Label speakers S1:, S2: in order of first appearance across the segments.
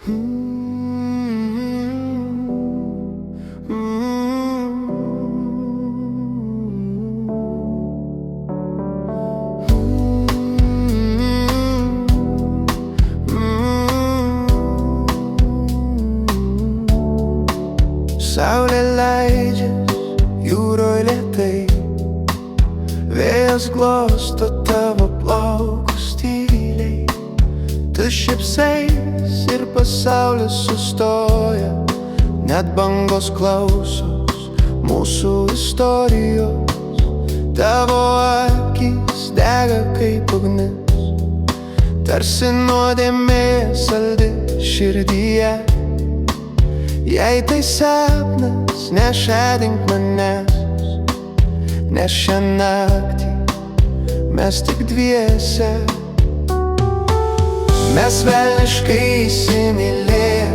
S1: Saulė leidžias jūroj lėtai, vėjas glosto tavo plaukus tyliai. Tu šypsais ir pasaulis sustoja, net bangos klausos mūsų istorijos. Tavo akys dega kaip ugnis, tarsi nuodėmė saldi širdyje. Jei tai sapnas, nešadink manęs, nes šią naktį mes tik dviese. Mes velniškai įsimylėję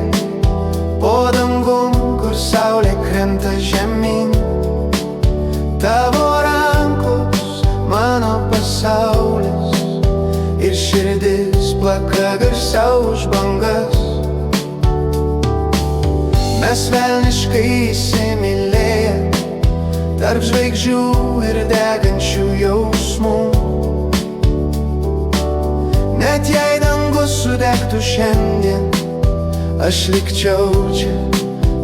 S1: po dangum, kur saulė krenta žemyn. Tavo rankos mano pasaulis ir širdis plaka garsiau už bangas. Mes velniškai įsimylėję tarp žvaigždžių ir degančių jausmų. Net jei dangus sudegtų šiandien, aš likčiau čia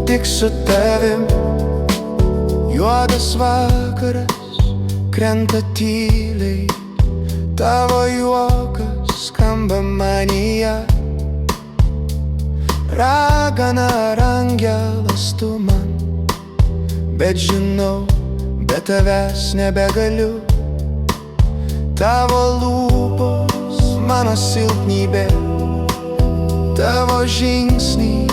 S1: tik su tavim. Juodas vakaras krenta tyliai, tavo juokas skamba manyje. Ragana ar angelas tu man, bet žinau, be tavęs nebegaliu. Tavo lūpos mano silpnybė, tavo žingsniai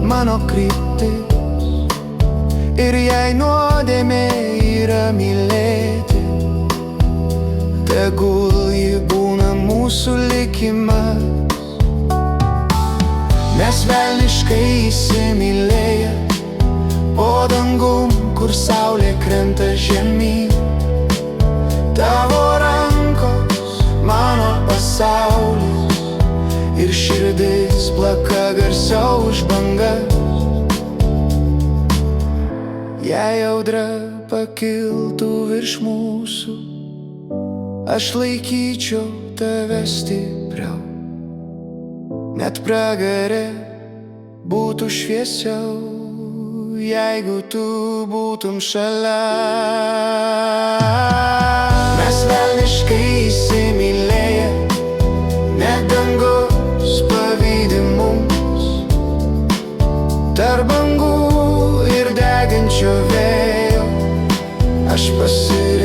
S1: mano kryptis. Ir jei nuodėmė yra mylėti, tegul ji būna mūsų likimas. Mes velniškai įsimylėję po dangum, kur saulė krenta žemyn. Tavo rankos mano pasaulis ir širdis plaka garsiau už bangas. Jei audra pakiltų virš mūsų, aš laikyčiau tave stipriau. Net pragare būtų šviesiau, jeigu tu būtum šalia. Mes velniškai įsimylėję, net dangus pavydi mums. Tarp bangų ir degančio vėjo aš pasirinkau